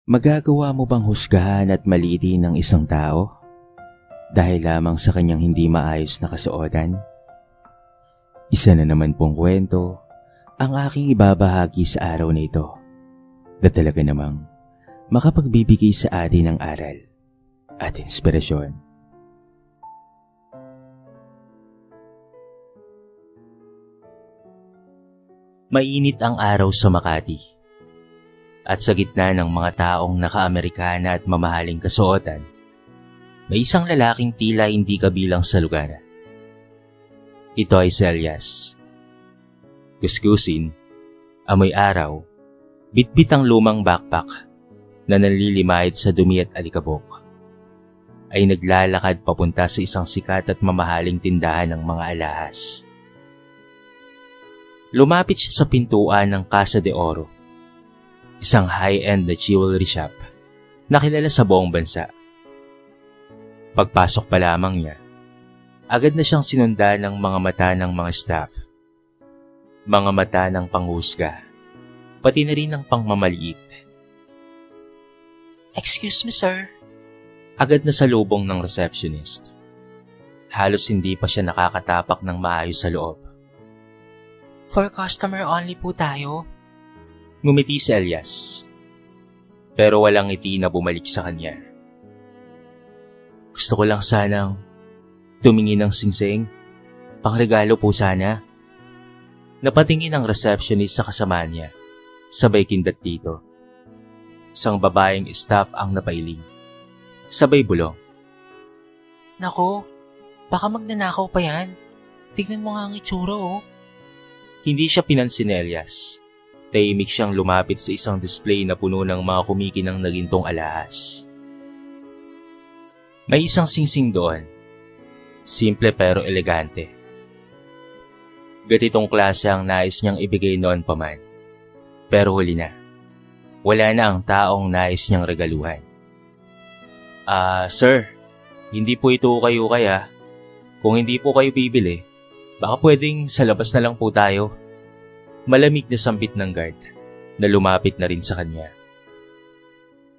Magagawa mo bang husgahan at maliitin ng isang tao dahil lamang sa kanyang hindi maayos na kasuotan? Isa na naman pong kwento ang aking ibabahagi sa araw na ito na talaga namang makapagbibigay sa atin ng aral at inspirasyon. Mainit ang araw sa Makati. At sa gitna ng mga taong naka-Amerikana at mamahaling kasuotan, may isang lalaking tila hindi kabilang sa lugar. Ito ay si Elias. Kuskusin, amoy araw, bitbit ang lumang backpack na nanlilimahid sa dumi at alikabok, ay naglalakad papunta sa isang sikat at mamahaling tindahan ng mga alahas. Lumapit siya sa pintuan ng Casa de Oro, isang high-end na jewelry shop na kilala sa buong bansa. Pagpasok pa lamang niya, agad na siyang sinundan ng mga mata ng mga staff, mga mata ng panghusga, pati na rin ng pangmamaliit. "Excuse me, sir." Agad na salubong ng receptionist. Halos hindi pa siya nakakatapak ng maayos sa loob. "For customer only po tayo." Ngumiti si Elias, pero walang ngiti na bumalik sa kanya. "Gusto ko lang sanang tumingin ng singsing. Pangregalo po sana." Napatingin ang receptionist sa kasama niya, sabay kindat dito. Isang babaeng staff ang napailing, sabay bulong. "Nako, baka magnanakaw pa yan. Tignan mo nga ang itsura oh." Hindi siya pinansin ni Elias. Tahimik siyang lumapit sa isang display na puno ng mga kumikinang na gintong alahas. May isang singsing doon. Simple pero elegante. Ganitong klase ang nais niyang ibigay noon pa man. Pero huli na. Wala na ang taong nais niyang regaluhan. Sir, hindi po ito kayo kaya. Kung hindi po kayo bibili, baka pwedeng sa labas na lang po tayo." Malamig na sambit ng guard na lumapit na rin sa kanya.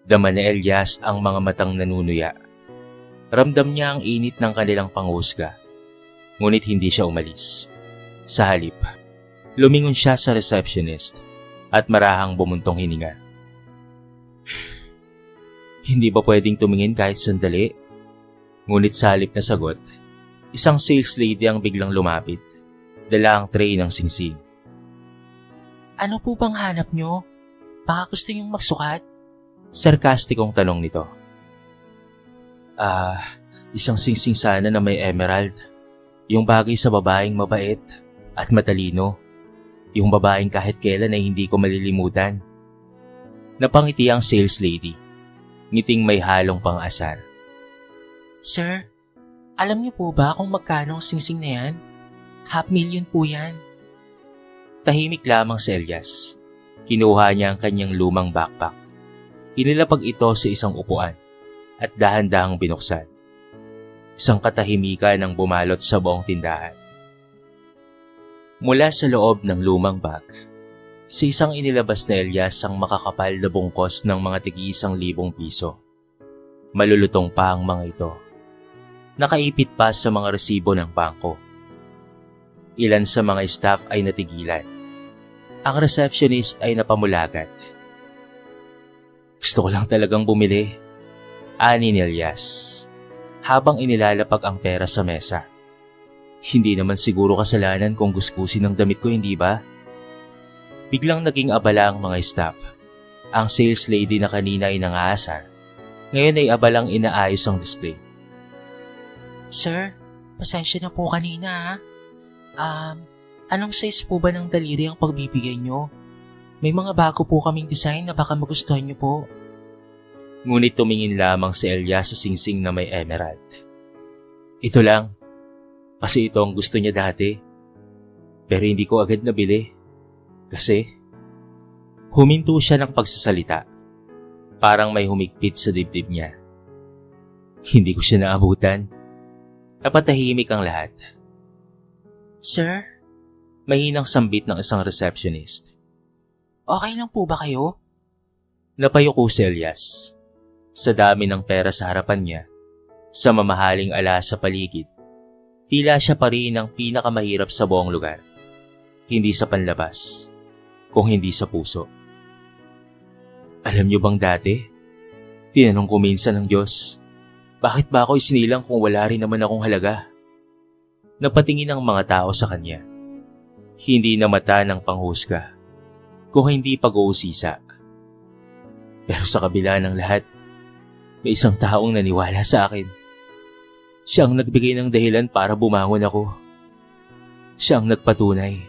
Dama ni Elias ang mga matang nanunuya. Ramdam niya ang init ng kanilang panghusga, ngunit hindi siya umalis. Sa halip, lumingon siya sa receptionist at marahang bumuntong hininga. "Hindi ba pwedeng tumingin kahit sandali?" Ngunit sa halip na sagot, isang sales lady ang biglang lumapit, dala ang tray ng singsing. "Ano po bang hanap nyo? Baka gusto nyong magsukat?" Sarkastikong tanong nito. Isang singsing sana na may emerald. Yung bagay sa babaeng mabait at matalino. Yung babaeng kahit kailan ay hindi ko malilimutan." Napangiti ang sales lady, ngiting may halong pang-asar. "Sir, alam niyo po ba kung magkano ang singsing na yan? $500,000 po yan." Tahimik lamang si Elias. Kinuha niya ang kanyang lumang backpack. Inilapag ito sa isang upuan at dahan-dahang binuksan. Isang katahimikan ang bumalot sa buong tindahan. Mula sa loob ng lumang bag, sa isang inilabas na Elias ang makakapal na bungkos ng mga tig-1,000 piso. Malulutong pa ang mga ito. Nakaipit pa sa mga resibo ng bangko. Ilan sa mga staff ay natigilan. Ang receptionist ay napamulagat. "Gusto ko lang talagang bumili," ani ni Elias, habang inilalapag ang pera sa mesa. "Hindi naman siguro kasalanan kung gusgusin ang damit ko, hindi ba?" Biglang naging abala ang mga staff. Ang sales lady na kanina ay nangaasar, ngayon ay abalang inaayos ang display. "Sir, pasensya na po kanina ha. Anong size po ba ng daliri ang pagbibigay nyo? May mga bago po kaming design na baka magustuhan nyo po." Ngunit tumingin lamang si Elias sa singsing na may emerald. "Ito lang, kasi ito ang gusto niya dati. Pero hindi ko agad nabili. Kasi..." Huminto siya ng pagsasalita. Parang may humigpit sa dibdib niya. Hindi ko siya naabutan. Napatahimik ang lahat. "Sir?" Mahinang sambit ng isang receptionist. "Okay lang po ba kayo?" Napayuko si Elias. Sa dami ng pera sa harapan niya, sa mamahaling alas sa paligid, tila siya pa rin ang pinakamahirap sa buong lugar. Hindi sa panlabas, kung hindi sa puso. Alam niyo bang dati, tinanong ko minsan ng Diyos, bakit ba ako isinilang kung wala rin naman akong halaga? Napatingin ang mga tao sa kanya. Hindi na mata ng panghusga, kung hindi pag-uusisa. Pero sa kabila ng lahat, may isang taong naniwala sa akin. Siya ang nagbigay ng dahilan para bumangon ako. Siya ang nagpatunay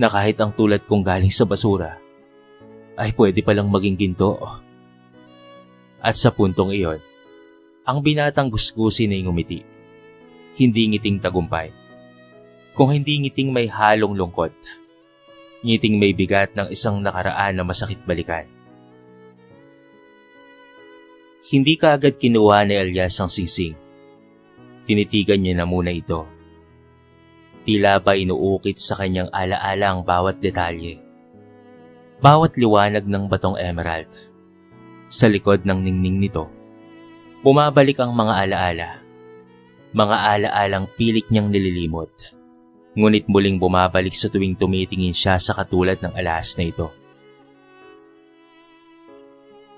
na kahit ang tulad kong galing sa basura ay pwede palang maging ginto. At sa puntong iyon, ang binatang gusgusin ay ngumiti. Hindi ngiting tagumpay, kung hindi ngiting may halong lungkot. Ngiting may bigat ng isang nakaraan na masakit balikan. Hindi kaagad kinuha ni Elias ang singsing. Tinitigan niya na muna ito. Tila ba inuukit sa kanyang alaala ang bawat detalye. Bawat liwanag ng batong emerald. Sa likod ng ningning nito, bumabalik ang mga alaala. Mga alaalang pilit niyang nililimot. Ngunit muling bumabalik sa tuwing tumitingin siya sa katulad ng alahas na ito.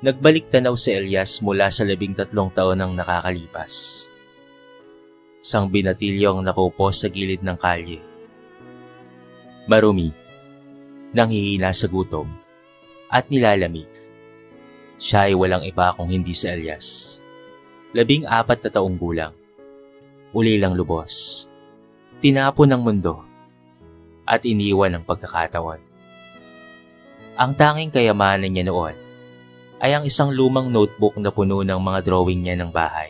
Nagbalik tanaw si Elias mula sa 13 taon ang nakakalipas. Isang binatilyo ang nakupo sa gilid ng kalye. Marumi, nanghihina sa gutom, at nilalamig. Siya ay walang iba kung hindi si Elias. 14 na taong gulang. Uli lang lubos. Tinapon ng mundo at iniwan ng pagkakataon. Ang tanging kayamanan niya noon ay ang isang lumang notebook na puno ng mga drawing niya ng bahay.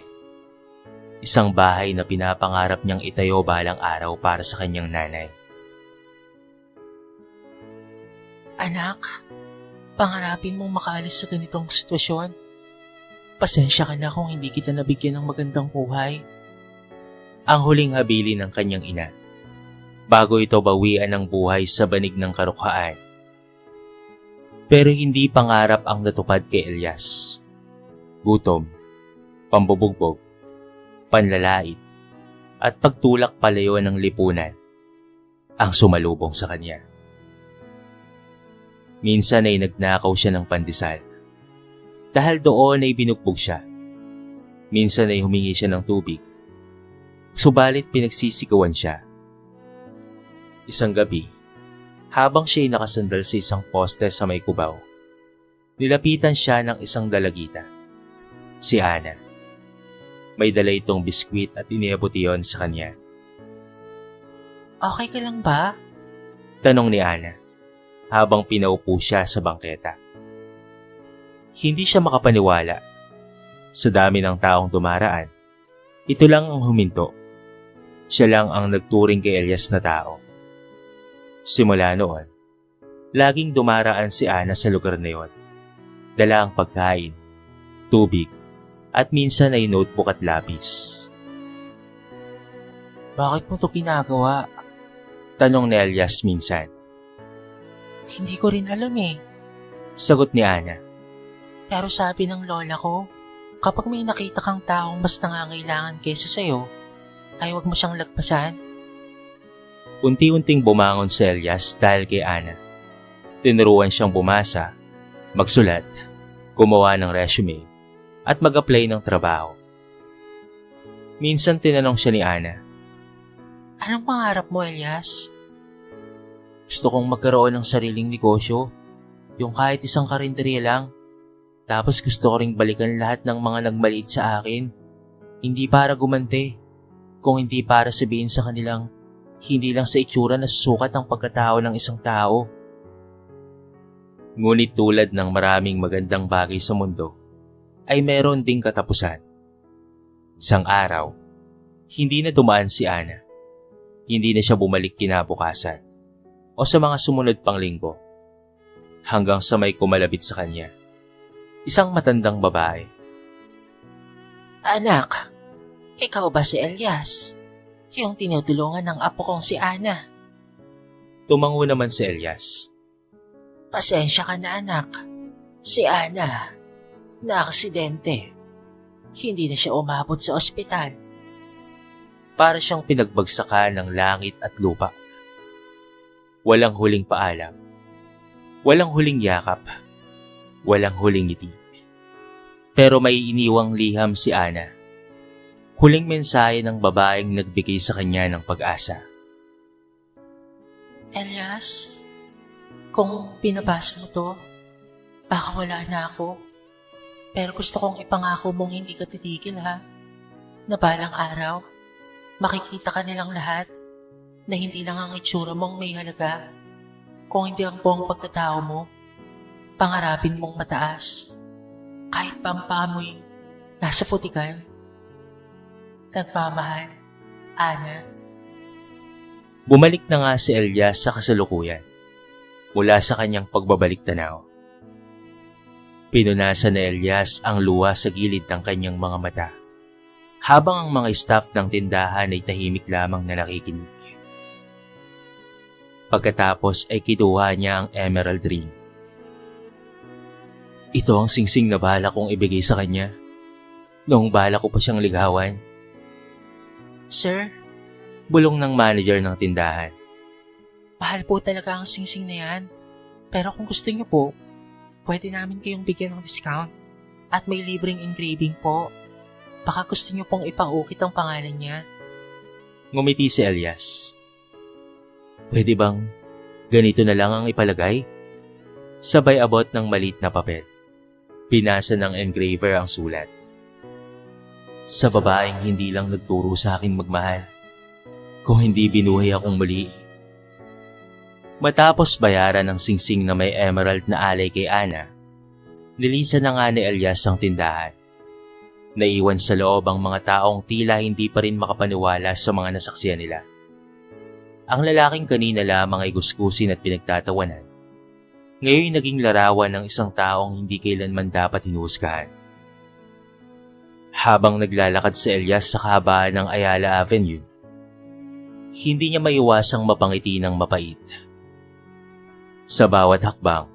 Isang bahay na pinapangarap niyang itayo balang araw para sa kanyang nanay. Anak, pangarapin mong makaalis sa ganitong sitwasyon. Pasensya ka na kung hindi kita nabigyan ng magandang buhay. Ang huling habili ng kanyang ina, bago ito bawian ng buhay sa banig ng karukhaan. Pero hindi pangarap ang natupad kay Elias. Gutom, pambubugbog, panlalait, at pagtulak palayo ng lipunan ang sumalubong sa kanya. Minsan ay nagnakaw siya ng pandesal. Dahil doon ay binugbog siya. Minsan ay humingi siya ng tubig. Subalit pinagsisikawan siya. Isang gabi, habang siya'y nakasandal sa isang poste sa may kubaw, nilapitan siya ng isang dalagita, si Ana. May dala itong biskwit at iniabot iyon sa kanya. Okay ka lang ba? Tanong ni Ana, habang pinaupo siya sa bangketa. Hindi siya makapaniwala. Sa dami ng taong dumaraan, ito lang ang huminto. Siya lang ang nagturing kay Elias na tao. Simula noon, laging dumaraan si Ana sa lugar na yon. Dala ang pagkain, tubig, at minsan ay notebook at lapis. Bakit mo to ginagawa? Tanong ni Elias minsan. Hindi ko rin alam eh. Sagot ni Ana. Pero sabi ng lola ko, kapag may nakita kang taong mas nangangailangan kaysa sa'yo, ay huwag mo siyang lagpasan. Unti-unting bumangon si Elias dahil kay Ana. Tinuruan siyang bumasa, magsulat, gumawa ng resume, at mag-apply ng trabaho. Minsan tinanong siya ni Ana, Anong pangarap mo, Elias? gusto kong magkaroon ng sariling negosyo, yung kahit isang karinderya lang. Tapos gusto ko ring balikan lahat ng mga nagmaliit sa akin. Hindi para gumanti, kung hindi para sabihin sa kanilang hindi lang sa itsura na susukat ang pagkatao ng isang tao. Ngunit tulad ng maraming magandang bagay sa mundo, ay meron ding katapusan. Isang araw, hindi na dumaan si Ana. Hindi na siya bumalik kinabukasan o sa mga sumunod pang linggo. Hanggang sa may kumalabit sa kanya. Isang matandang babae. Anak, ikaw ba si Elias? Yung tinutulungan ng apo kong si Ana. Tumango naman si Elias. Pasensya ka na anak. Si Ana, na-aksidente. Hindi na siya umabot sa ospital. Para siyang pinagbagsakan ng langit at lupa. Walang huling paalam. Walang huling yakap. Walang huling ngiti. Pero may iniwang liham si Ana. Huling mensahe ng babaeng nagbigay sa kanya ng pag-asa. Elias, kung binabasa mo to, baka wala na ako. Pero gusto kong ipangako mong hindi ka titigil ha. Na balang araw, makikita ka nilang lahat na hindi lang ang itsura mong may halaga. Kung hindi ang buong pagkatao mo, pangarapin mong mataas. Kahit pa ang paa mo'y nasa putikan. Nagmamahal, Ana. Bumalik na nga si Elias sa kasalukuyan mula sa kanyang pagbabalik tanaw. Pinunasan ni Elias ang luha sa gilid ng kanyang mga mata habang ang mga staff ng tindahan ay tahimik lamang na nakikinig. Pagkatapos ay kinuha niya ang emerald ring. Ito ang singsing na bala kong ibigay sa kanya noong bala ko pa siyang ligawan. Sir, Bulong ng manager ng tindahan. mahal po talaga ang singsing na yan. Pero kung gusto niyo po, pwede namin kayong bigyan ng discount at may libreng engraving po. Baka gusto niyo pong ipaukit ang pangalan niya. Ngumiti si Elias. Pwede bang ganito na lang ang ipalagay? Sabay abot ng maliit na papel. Pinasa ng engraver ang sulat. Sa babaeng hindi lang nagturo sa akin magmahal, kung hindi binuhay akong muli. Matapos bayaran ng singsing na may emerald na alay kay Ana, nilisan na nga ni Elias ang tindahan. Naiwan sa loob ang mga taong tila hindi pa rin makapaniwala sa mga nasaksiyan nila. Ang lalaking kanina lamang ay gusgusin at pinagtatawanan. Ngayon naging larawan ng isang taong hindi kailanman dapat hinuhusgahan. Habang naglalakad si Elias sa kahabaan ng Ayala Avenue, hindi niya maiwasang mapangiti ng mapait. Sa bawat hakbang,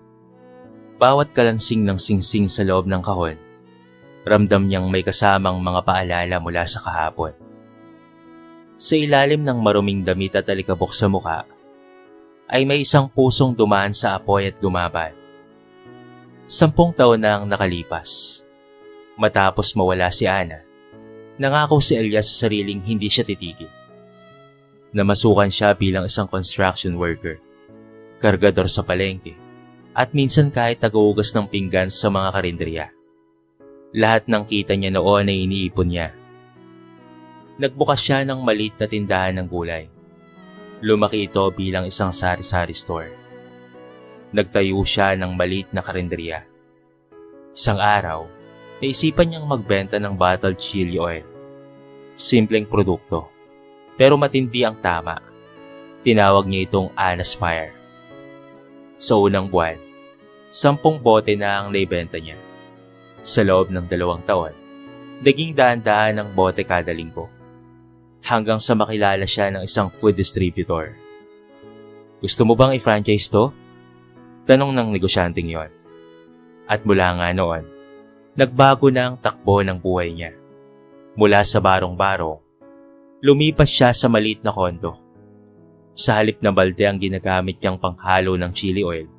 bawat kalansing ng singsing sa loob ng kahon, ramdam niyang may kasamang mga paalala mula sa kahapon. Sa ilalim ng maruming damit at alikabok sa muka, ay may isang pusong dumaan sa apoy at lumaban. 10 taon na ang nakalipas. Matapos mawala si Ana, nangako si Elias sa sariling hindi siya titigil. Namasukan siya bilang isang construction worker, kargador sa palengke, at minsan kahit tagaugas ng pinggan sa mga karinderya. Lahat ng kita niya noon ay iniipon niya. Nagbukas siya ng maliit na tindahan ng gulay. Lumaki ito bilang isang sari-sari store. Nagtayo siya ng maliit na karinderya. Isang araw, naisipan niyang magbenta ng bottled chili oil. Simpleng produkto, pero matindi ang tama. Tinawag niya itong Ana's Fire. Sa unang buwan, 10 bote na ang naibenta niya. Sa loob ng 2 taon, naging daan-daan ang bote kada linggo. Hanggang sa makilala siya ng isang food distributor. Gusto mo bang i-franchise to? Tanong ng negosyanteng yon. At mula nga noon, nagbago na ang takbo ng buhay niya. Mula sa barong-barong, lumipas siya sa maliit na kondo. Sa halip na balde ang ginagamit niyang panghalo ng chili oil,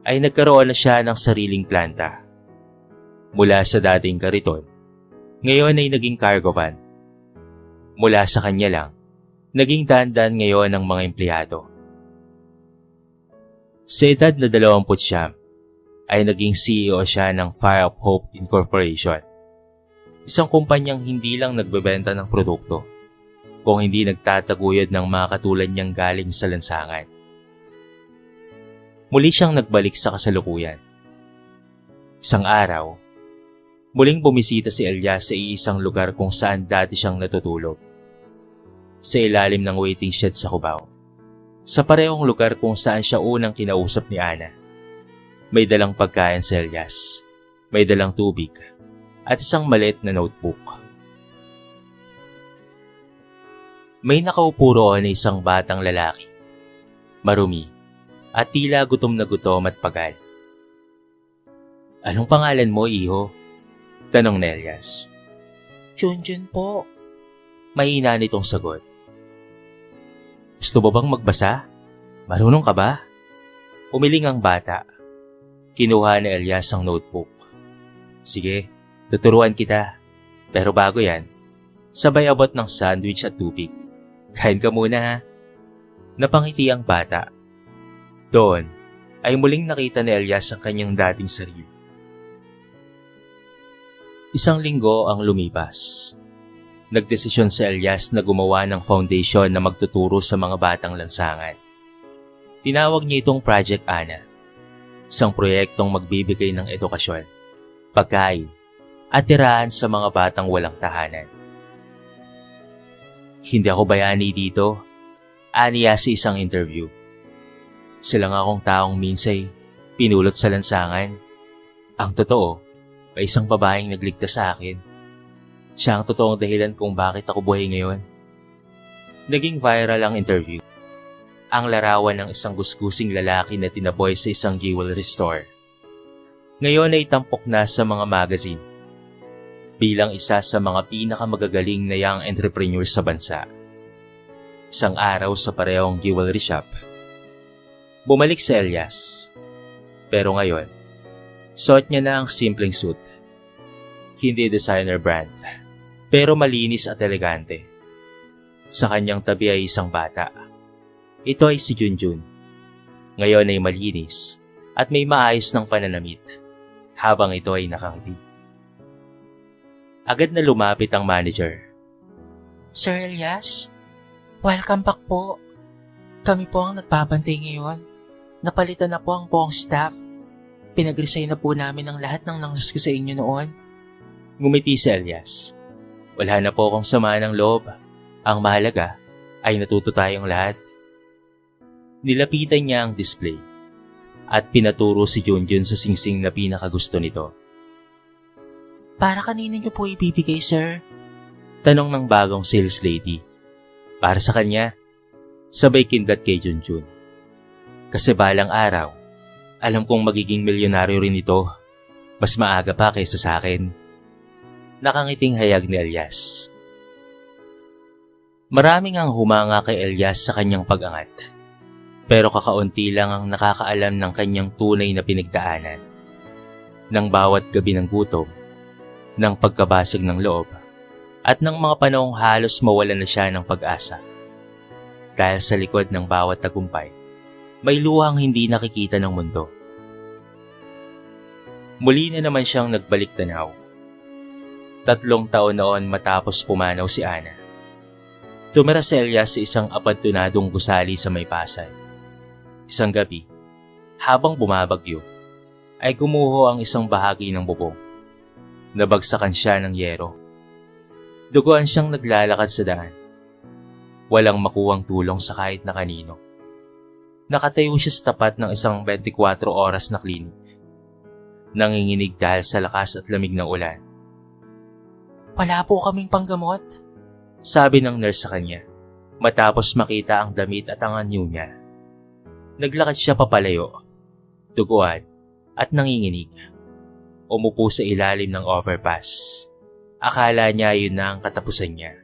ay nagkaroon na siya ng sariling planta. Mula sa dating kariton, ngayon ay naging cargo van. Mula sa kanya lang, naging dandan ngayon ng mga empleyado. Sa edad na 20 ay naging CEO siya ng Fire of Hope Incorporation. Isang kumpanyang hindi lang nagbebenta ng produkto, kung hindi nagtataguyod ng mga katulad niyang galing sa lansangan. Muli siyang nagbalik sa kasalukuyan. Isang araw, muling bumisita si Elias sa iisang lugar kung saan dati siyang natutulog. Sa ilalim ng waiting shed sa Cubao. Sa parehong lugar kung saan siya unang kinausap ni Ana. May dalang pagkain si Elias, may dalang tubig, at isang maliit na notebook. May nakaupo roon na isang batang lalaki. Marumi, at tila gutom na gutom at pagal. Anong pangalan mo, iho? Tanong ni Elias. Junjun po. Mahina nitong sagot. Gusto mo bang magbasa? Marunong ka ba? Umiling ang bata. Kinuha ni Elias ang notebook. Sige, tuturuan kita. Pero bago yan, sabay abot ng sandwich at tubig. Kain ka muna ha. Napangiti ang bata. Doon ay muling nakita ni Elias ang kanyang dating sarili. Isang linggo ang lumipas. Nagdesisyon si Elias na gumawa ng foundation na magtuturo sa mga batang lansangan. Tinawag niya itong Project Ana, isang proyektong magbibigay ng edukasyon, pagkain, at tirahan sa mga batang walang tahanan. Hindi ako bayani dito, aniya sa isang interview. Sila nga akong taong minsay, pinulot sa lansangan. Ang totoo, may isang babaeng nagligtas sa akin. Siya ang totoong dahilan kung bakit ako buhay ngayon. Naging viral ang interview. Ang larawan ng isang gusgusing lalaki na tinaboy sa isang jewelry store. Ngayon ay tampok na sa mga magazine. Bilang isa sa mga pinakamagagaling na young entrepreneur sa bansa. Isang araw sa parehong jewelry shop, bumalik si Elias. Pero ngayon, suot niya na ang simpleng suit. Hindi designer brand, pero malinis at elegante. Sa kanyang tabi ay isang bata. Ito ay si Junjun. Ngayon ay malinis at may maayos ng pananamit habang ito ay nakangiti. Agad na lumapit ang manager. Sir Elias, welcome back po. Kami po ang nagbabantay ngayon. Napalitan na po ang buong staff. Pinag-resign na po namin ang lahat ng nanghusto sa inyo noon. Ngumiti si Elias. Wala na po akong sama ng loob. Ang mahalaga ay natuto tayong lahat. Nilapitan niya ang display at pinaturo si Junjun sa singsing na pinakagusto nito. Para kanina niyo po ibibigay, sir? Tanong ng bagong sales lady. Para sa kanya, sabay kindat kay Junjun. Kasi balang araw, alam kong magiging milyonaryo rin ito. Mas maaga pa kaysa sa akin. Nakangiting hayag ni Elias. Maraming ang humanga kay Elias sa kanyang pag-angat. Pero kakaunti lang ang nakakaalam ng kanyang tunay na pinagdaanan. Nang bawat gabi ng gutom, ng pagkabasag ng loob, at ng mga panahong halos mawala na siya ng pag-asa. Dahil sa likod ng bawat tagumpay, may luhang hindi nakikita ng mundo. Muli na naman siyang nagbalik tanaw. 3 taon noon matapos pumanaw si Ana. Tumira si Elias sa isang apantunadong gusali sa may Pasay. Isang gabi, habang bumabagyo, ay gumuho ang isang bahagi ng bubong. Nabagsakan siya ng yero. Duguan siyang naglalakad sa daan. Walang makuwang tulong sa kahit na kanino. Nakatayo siya sa tapat ng isang 24 oras na klinik. Nanginginig dahil sa lakas at lamig ng ulan. Wala po kaming panggamot. Sabi ng nurse sa kanya, matapos makita ang damit at ang anyo niya. Naglakad siya papalayo, duguan at nanginginig. Umupo sa ilalim ng overpass. Akala niya yun na ang katapusan niya.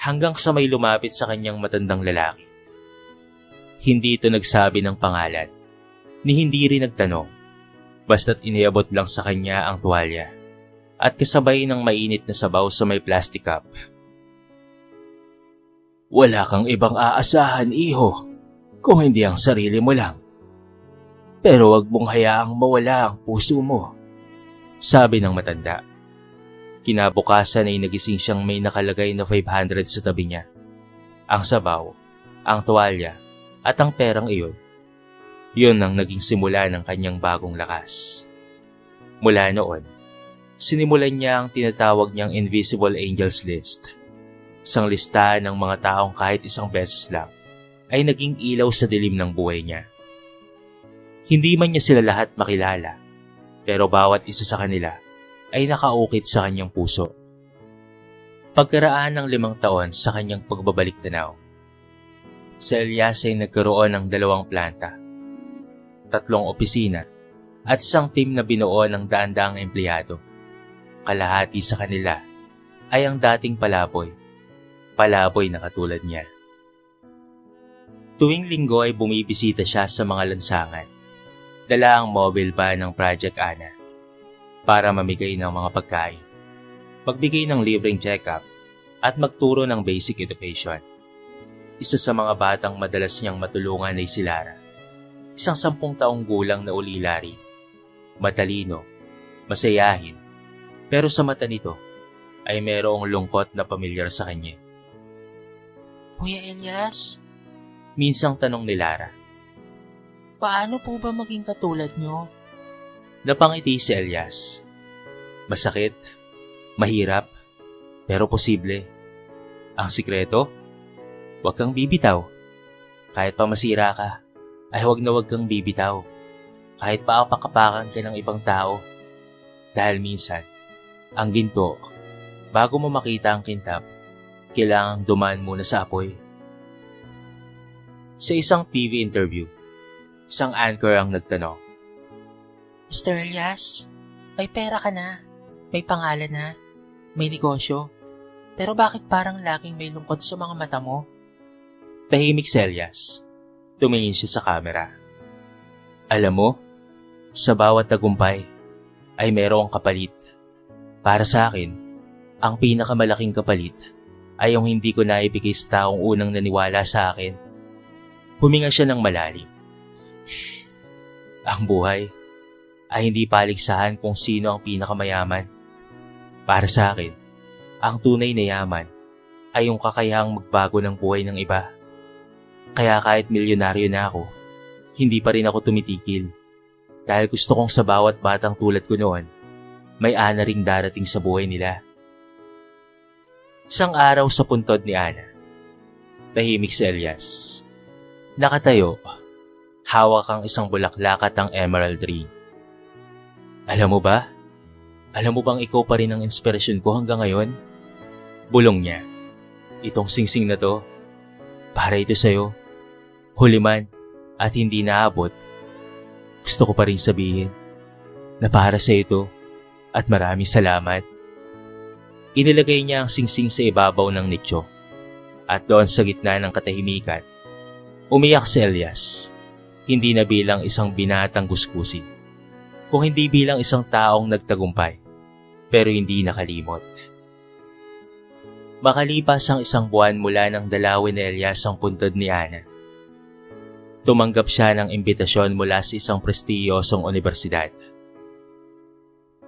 Hanggang sa may lumapit sa kanyang matandang lalaki. Hindi ito nagsabi ng pangalan, ni hindi rin nagtanong. Basta't iniabot lang sa kanya ang tuwalya at kasabay ng mainit na sabaw sa may plastic cup. Wala kang ibang aasahan, iho, kung hindi ang sarili mo lang. Pero wag mong hayaang mawala ang puso mo. Sabi ng matanda. Kinabukasan ay nagising siyang may nakalagay na 500 sa tabi niya. Ang sabaw, ang tuwalya, at ang perang iyon. Yun ang naging simula ng kanyang bagong lakas. Mula noon, sinimulan niya ang tinatawag niyang Invisible Angels List. Isang listahan ng mga taong kahit isang beses lang ay naging ilaw sa dilim ng buhay niya. Hindi man niya sila lahat makilala, pero bawat isa sa kanila ay nakaukit sa kanyang puso. Pagkaraan ng 5 taon sa kanyang pagbabalik tanaw, si Elias ay nagkaroon ng 2 planta, 3 opisina, at isang team na binuo ng daan-daang empleyado. Kalahati sa kanila ay ang dating palaboy na katulad niya. Tuwing linggo ay bumibisita siya sa mga lansangan. Dala ang mobile van ng Project Ana para mamigay ng mga pagkain, magbigay ng libreng check-up at magturo ng basic education. Isa sa mga batang madalas niyang matulungan ay si Lara. Isang 10 taong gulang na ulilari, matalino, masayahin, pero sa mata nito ay mayroong lungkot na pamilyar sa kanya. Kuya Elias, Minsang tanong ni Lara. paano po ba maging katulad nyo? Napangiti si Elias. Masakit, mahirap, pero posible. Ang sikreto, huwag kang bibitaw. Kahit pa masira ka, ay huwag kang bibitaw. Kahit pa apakapakan ka ng ibang tao. Dahil minsan, ang ginto, bago mo makita ang kintab, kailangang dumaan muna sa apoy. Sa isang TV interview, isang anchor ang nagtanong. Mr. Elias, may pera ka na, may pangalan na, may negosyo. Pero bakit parang laging may lungkot sa mga mata mo? Tahimik si Elias. Tumingin siya sa kamera. Alam mo, sa bawat tagumpay ay mayroong kapalit. Para sa akin, ang pinakamalaking kapalit ay yung hindi ko naibigay sa taong unang naniwala sa akin. Huminga siya ng malalim. Ang buhay ay hindi paligsahan kung sino ang pinakamayaman. Para sa akin, ang tunay na yaman ay yung kakayahang magbago ng buhay ng iba. Kaya kahit milyonaryo na ako, hindi pa rin ako tumitikil. Dahil gusto kong sa bawat batang tulad ko noon, may ana ring darating sa buhay nila. Isang araw sa puntod ni Ana, tahimik si Elias. Nakatayo, hawak ang isang bulaklak at ang emerald ring. Alam mo ba? Alam mo bang ikaw pa rin ang inspirasyon ko hanggang ngayon? Bulong niya. Itong singsing na to, para ito sa'yo. Huli man at hindi naabot. Gusto ko pa rin sabihin na para sa ito at maraming salamat. Inilagay niya ang singsing sa ibabaw ng nicho at doon sa gitna ng katahimikan, umiyak si Elias, hindi na bilang isang binatang gusgusin, kung hindi bilang isang taong nagtagumpay, pero hindi nakalimot. Makalipas ang 1 buwan mula nang dalawin ni Elias ang puntod ni Ana, tumanggap siya ng imbitasyon mula sa isang prestiyosong universidad.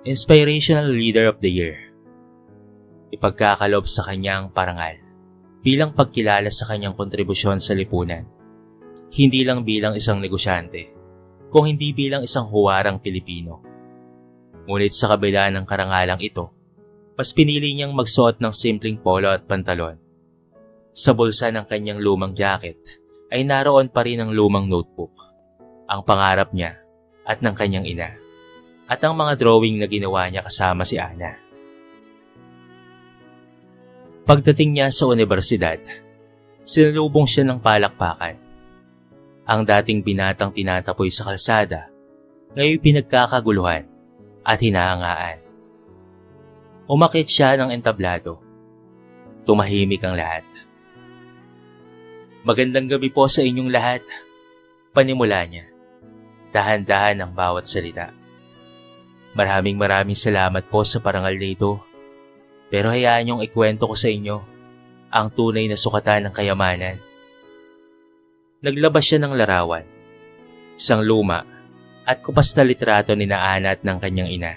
Inspirational Leader of the Year. Ipagkakalob sa kanyang parangal bilang pagkilala sa kanyang kontribusyon sa lipunan. Hindi lang bilang isang negosyante, kung hindi bilang isang huwarang Pilipino. Ngunit sa kabila ng karangalang ito, mas pinili niyang magsuot ng simpleng polo at pantalon. Sa bulsa ng kanyang lumang jacket ay naroon pa rin ang lumang notebook, ang pangarap niya at ng kanyang ina, at ang mga drawing na ginawa niya kasama si Ana. Pagdating niya sa universidad, sinalubong siya ng palakpakan. Ang dating binatang tinatapoy sa kalsada, ngayon pinagkakaguluhan at hinahangaan. Umakit siya ng entablado. Tumahimik ang lahat. Magandang gabi po sa inyong lahat. Panimula niya. Dahan-dahan ang bawat salita. Maraming salamat po sa parangal na ito. Pero hayaan niyong ikwento ko sa inyo ang tunay na sukatan ng kayamanan. Naglabas siya ng larawan, isang luma at kupas na litrato ni Ana at ng kanyang ina.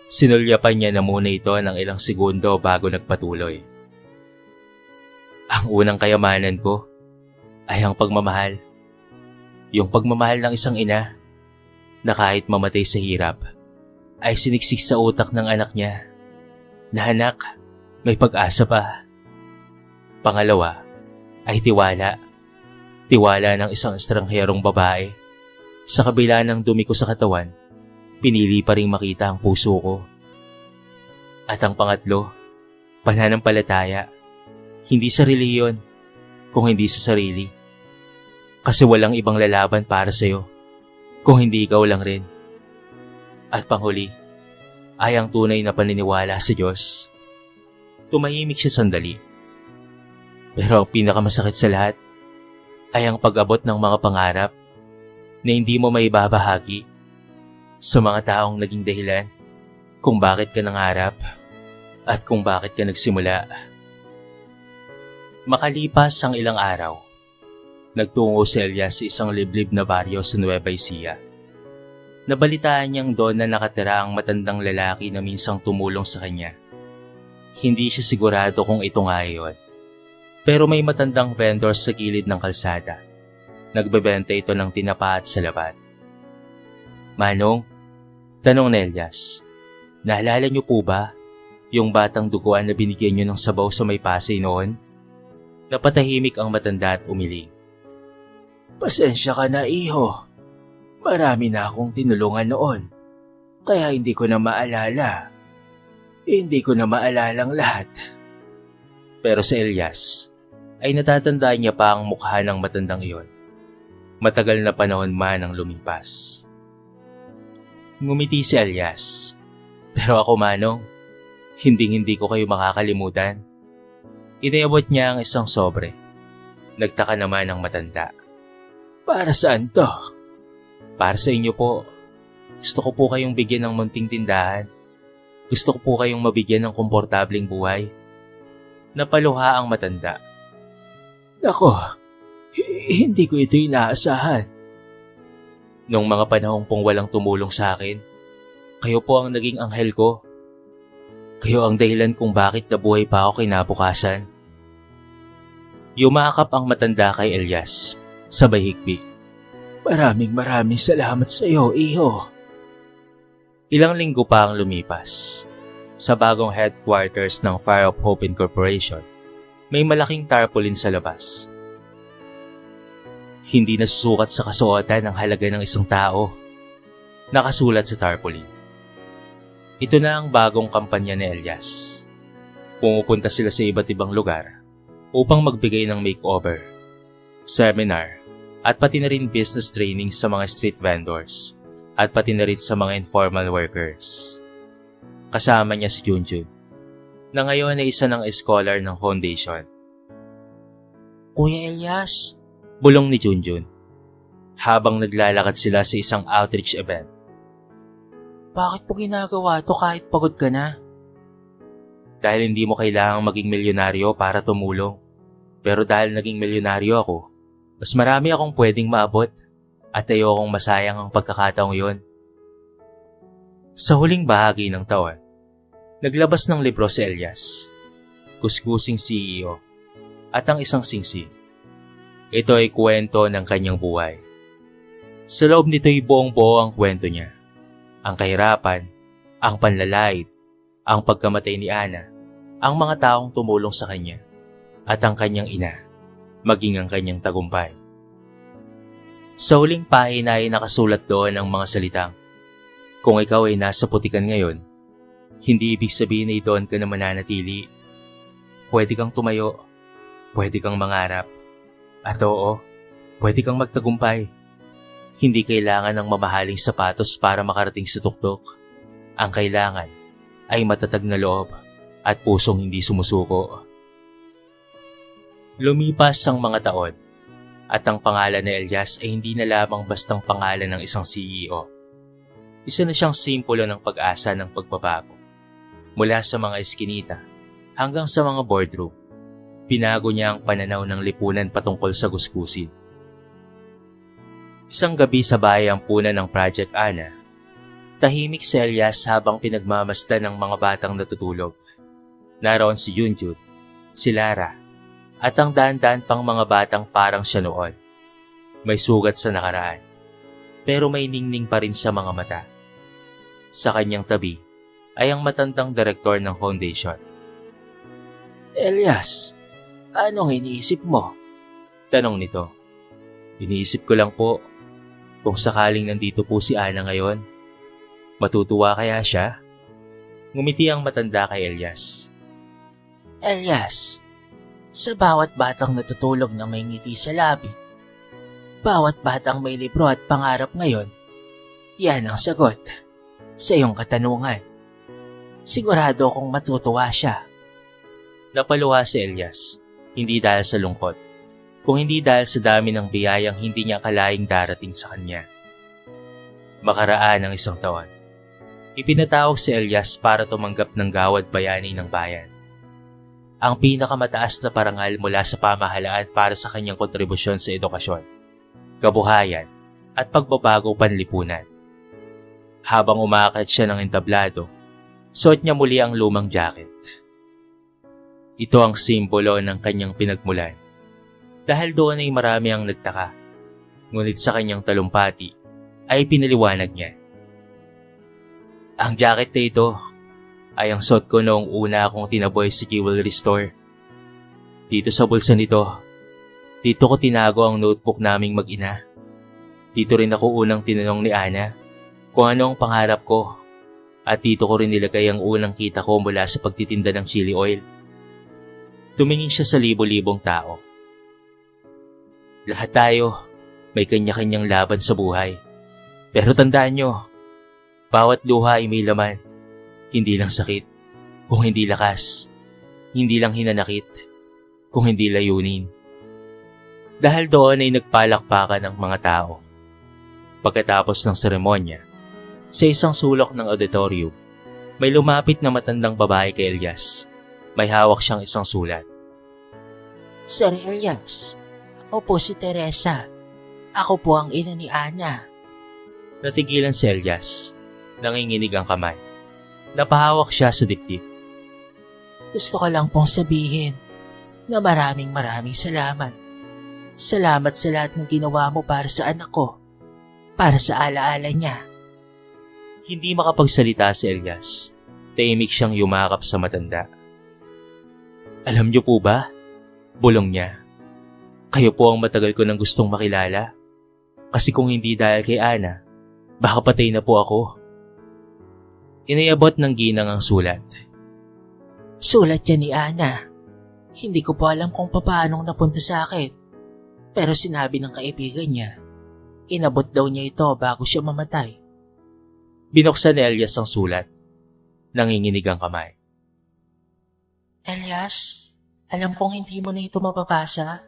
Sinulyapan niya na muna ito ng ilang segundo bago nagpatuloy. Ang unang kayamanan ko ay ang pagmamahal. Yung pagmamahal ng isang ina na kahit mamatay sa hirap ay siniksik sa utak ng anak niya na anak, may pag-asa pa. Pangalawa ay tiwala. Tiwala ng isang estrangherong babae. Sa kabila ng dumi ko sa katawan, pinili pa rin makita ang puso ko. At ang pangatlo, pananampalataya. Hindi sa reliyon, kung hindi sa sarili. Kasi walang ibang lalaban para sa'yo, kung hindi ikaw lang rin. At panghuli ay ang tunay na paniniwala sa Diyos. Tumahimik siya sandali. Pero ang pinakamasakit sa lahat ay ang pag-abot ng mga pangarap na hindi mo maibabahagi sa mga taong naging dahilan kung bakit ka nangarap at kung bakit ka nagsimula. Makalipas ang ilang araw, nagtungo si Elias sa isang liblib na baryo sa Nueva Ecija. Nabalitaan niyang doon na nakatira ang matandang lalaki na minsang tumulong sa kanya. Hindi siya sigurado kung ito nga iyon. Pero may matandang vendor sa gilid ng kalsada. Nagbebenta ito ng tinapa at salabat. Manong, tanong ni Elias, naalala niyo po ba yung batang duguan na binigyan niyo ng sabaw sa may Pasay noon? Napatahimik ang matanda at umiling. Pasensya ka na, iho. Marami na akong tinulungan noon, kaya hindi ko na maalala. Hindi ko na maalalang lahat. Pero sa Elias, ay natatandaan niya pa ang mukha ng matandang iyon. Matagal na panahon man ang lumipas. Ngumiti si Elias. Pero ako, Manong, hindi ko kayo makakalimutan. Inayabot niya ang isang sobre. Nagtaka naman ang matanda. Para saan to? Para sa inyo po. Gusto ko po kayong bigyan ng munting tindahan. Gusto ko po kayong mabigyan ng komportabling buhay. Napaluha ang matanda. Ako, hindi ko ito inaasahan. Noong mga panahong pong walang tumulong sa akin, kayo po ang naging anghel ko. Kayo ang dahilan kung bakit nabuhay pa ako kinabukasan. Yumakap ang matanda kay Elias, sabay higbi. Maraming salamat sa iyo, iho. Ilang linggo pa ang lumipas. Sa bagong headquarters ng Fire of Hope Incorporation, may malaking tarpaulin sa labas. Hindi nasusukat sa kasuotan ang halaga ng isang tao. Nakasulat sa tarpaulin. Ito na ang bagong kampanya ni Elias. Pumupunta sila sa iba't ibang lugar upang magbigay ng makeover, seminar, at pati na rin business training sa mga street vendors at pati na rin sa mga informal workers. Kasama niya si Junjun, na ngayon ay isa ng scholar ng foundation. Kuya Elias, bulong ni Junjun, habang naglalakad sila sa isang outreach event. Bakit po ginagawa to kahit pagod ka na? Dahil hindi mo kailangang maging milyonaryo para tumulong. Pero dahil naging milyonaryo ako, mas marami akong pwedeng maabot at ayokong masayang ang pagkakataong yon. Sa huling bahagi ng taon, naglabas ng libro si Elias, Kuskusing CEO, at ang isang singsing. Ito ay kwento ng kanyang buhay. Sa loob nito'y buong-buo ang kwento niya. Ang kahirapan, ang panlalait, ang pagkamatay ni Ana, ang mga taong tumulong sa kanya, at ang kanyang ina, maging ang kanyang tagumpay. Sa huling pahina ay nakasulat doon ang mga salitang, kung ikaw ay nasa putikan ngayon, hindi ibig sabihin ay doon ka na mananatili. Pwede kang tumayo, pwede kang mangarap, at oo, pwede kang magtagumpay. Hindi kailangan ng mamahaling sapatos para makarating sa tuktok. Ang kailangan ay matatag na loob at pusong hindi sumusuko. Lumipas ang mga taon at ang pangalan ni Elias ay hindi na lamang bastang pangalan ng isang CEO. Isa na siyang simbolo ng pag-asa ng pagbabago. Mula sa mga eskinita hanggang sa mga boardroom, binago niya ang pananaw ng lipunan patungkol sa gusgusin. Isang gabi sa bahay ampunan ng Project Ana, tahimik si Elias habang pinagmamasdan ng mga batang natutulog. Naroon si Junjun, si Lara, at ang daan-daan pang mga batang parang siya noon. May sugat sa nakaraan, pero may ningning pa rin sa mga mata. Sa kanyang tabi ay ang matandang direktor ng foundation. Elias, anong iniisip mo? Tanong nito. Iniisip ko lang po, kung sakaling nandito po si Ana ngayon, matutuwa kaya siya? Ngumiti ang matanda kay Elias. Elias, sa bawat batang natutulog na may ngiti sa labi, bawat batang may libro at pangarap ngayon, yan ang sagot. sa iyong katanungan. Sigurado akong matutuwa siya. Napaluha si Elias, hindi dahil sa lungkot, kung hindi dahil sa dami ng biyayang hindi niya akalaing darating sa kanya. Makaraan ng isang taon, ipinatawag si Elias para tumanggap ng gawad bayani ng bayan. Ang pinakamataas na parangal mula sa pamahalaan para sa kanyang kontribusyon sa edukasyon, kabuhayan, at pagbabago panlipunan. Habang umaakit siya ng entablado, suot niya muli ang lumang jacket. Ito ang simbolo ng kanyang pinagmulan. Dahil doon ay marami ang nagtaka, ngunit sa kanyang talumpati ay pinaliwanag niya. Ang jacket na ito ay ang suot ko noong una akong tinaboy sa jewelry store. Dito sa bulsa nito, dito ko tinago ang notebook naming mag-ina. Dito rin ako unang tinanong ni Ana kung ano ang pangarap ko, at dito ko rin nilagay ang unang kita ko mula sa pagtitinda ng chili oil. Tumingin siya sa libo-libong tao. Lahat tayo may kanya-kanyang laban sa buhay. Pero tandaan nyo, bawat luha ay may laman. Hindi lang sakit, kung hindi lakas. Hindi lang hinanakit, kung hindi layunin. Dahil doon ay nagpalakpakan ang mga tao. Pagkatapos ng seremonya, sa isang sulok ng auditorium, may lumapit na matandang babae kay Elias. May hawak siyang isang sulat. Sir Elias, ako po si Teresa. Ako po ang ina ni Ana. Natigilan si Elias. Nanginginig ang kamay. Napahawak siya sa dibdib. Gusto ko lang pong sabihin na maraming salamat. Salamat sa lahat ng ginawa mo para sa anak ko. Para sa alaala niya. Hindi makapagsalita si Elias. Tahimik siyang yumakap sa matanda. Alam niyo po ba? Bulong niya. Kayo po ang matagal ko nang gustong makilala. Kasi kung hindi dahil kay Ana, baka patay na po ako. Inayabot ng ginang ang sulat. Sulat yan ni Ana. Hindi ko po alam kung paanong napunta sa akin. Pero sinabi ng kaibigan niya, inabot daw niya ito bago siya mamatay. Binuksan ni Elias ang sulat. Nanginginig ang kamay. Elias, alam kong hindi mo na ito mapapasa,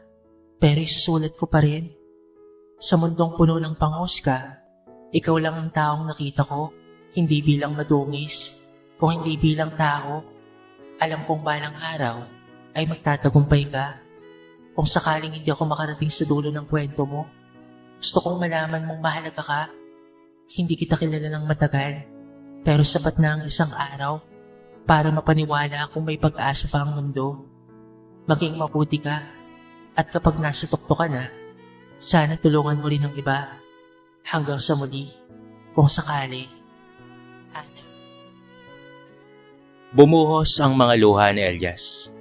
pero isusulat ko pa rin. Sa mundong puno ng panghusga, ikaw lang ang taong nakita ko, hindi bilang madungis, kung hindi bilang tao. Alam kong balang araw ay magtatagumpay ka. Kung sakaling hindi ako makarating sa dulo ng kwento mo, gusto kong malaman mong mahalaga ka. Hindi kita kilala ng matagal, pero sapat na ang isang araw para mapaniwala kung may pag-asa pa ang mundo. Maging mabuti ka, at kapag nasa tukto ka na, sana tulungan mo rin ang iba. Hanggang sa muli, kung sakali. Ana. Bumuhos ang mga luha ni Elias.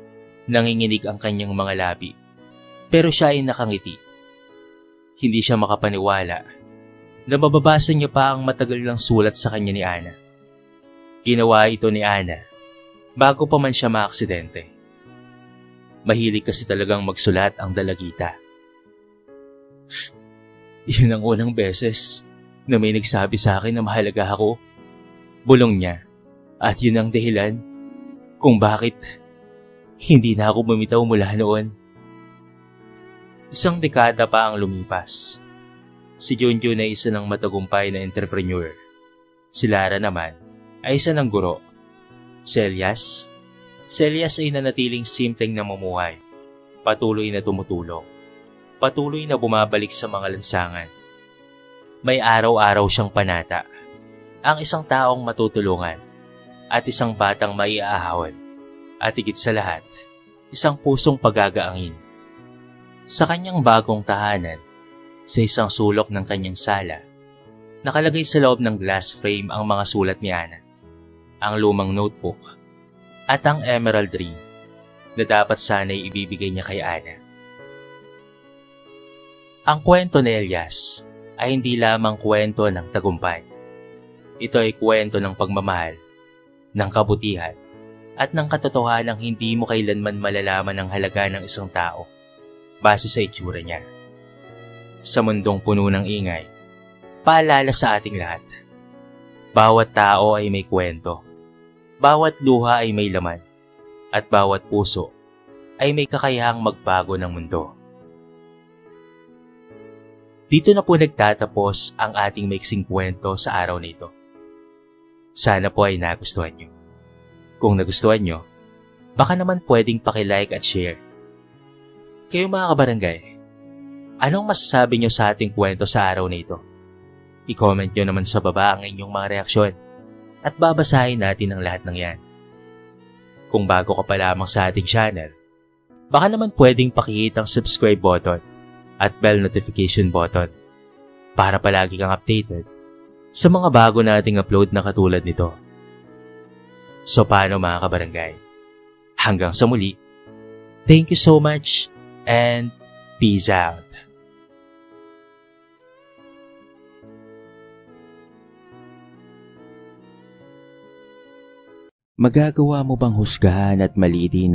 Nanginginig ang kanyang mga labi. Pero siya ay nakangiti. Hindi siya makapaniwala na mababasa niya pa ang matagal lang sulat sa kanya ni Ana. Ginawa ito ni Ana bago pa man siya maaksidente. Mahilig kasi talagang magsulat ang dalagita. Yun ang unang beses na may nagsabi sa akin na mahalaga ako. Bulong niya. At yun ang dahilan kung bakit hindi na ako bumitaw mula noon. Isang dekada pa ang lumipas. Si Junjun ay isa ng matagumpay na entrepreneur. Si Lara naman ay isa ng guro. Si Elias ay nanatiling simpleng namumuhay. Patuloy na tumutulong. Patuloy na bumabalik sa mga lansangan. May araw-araw siyang panata. Ang isang taong matutulungan at isang batang maiaahon. At higit sa lahat, isang pusong pagagaangin. Sa kanyang bagong tahanan, sa isang sulok ng kanyang sala, nakalagay sa loob ng glass frame ang mga sulat ni Ana, ang lumang notebook, at ang emerald ring na dapat sana'y ibibigay niya kay Ana. Ang kwento ni Elias ay hindi lamang kwento ng tagumpay. Ito ay kwento ng pagmamahal, ng kabutihan, at ng katotohanang hindi mo kailanman malalaman ang halaga ng isang tao base sa itsura niya. Sa mundong puno ng ingay, paalala sa ating lahat. Bawat tao ay may kwento. Bawat luha ay may laman. At bawat puso ay may kakayahang magbago ng mundo. Dito na po nagtatapos ang ating maiksing kwento sa araw na ito. Sana po ay nagustuhan nyo. Kung nagustuhan nyo, baka naman pwedeng pakilike at share. Kayo mga kabarangay, anong masasabi nyo sa ating kwento sa araw na ito? I-comment nyo naman sa baba ang inyong mga reaksyon at babasahin natin ang lahat ng yan. Kung bago ka pa lamang sa ating channel, baka naman pwedeng pakihit ang subscribe button at bell notification button para palagi kang updated sa mga bago nating upload na katulad nito. So paano mga kabarangay? Hanggang sa muli, thank you so much and peace out. Magagawa mo bang husgahan at malitin